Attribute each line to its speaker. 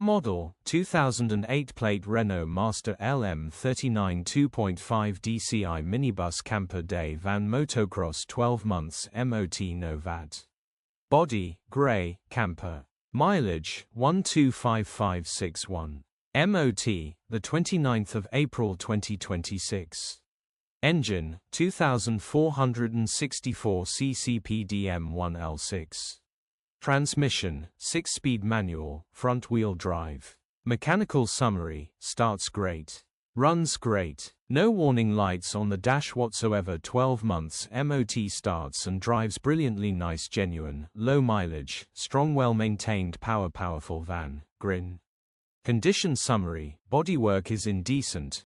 Speaker 1: model, 2008 Plate Renault Master Lm39 2.5 DCI minibus camper day van motocross 12 months MOT no VAT. Body, grey, camper. Mileage, 125561. MOT, the 29th of April 2026. Engine, 2464 cc PDM1L6. Transmission, 6-speed manual, front-wheel drive. Mechanical summary, starts great. Runs great. No warning lights on the dash whatsoever. 12 months MOT, starts and drives brilliantly nice, genuine, low mileage, strong, well-maintained, powerful van. Grin. Condition summary, bodywork is indecent,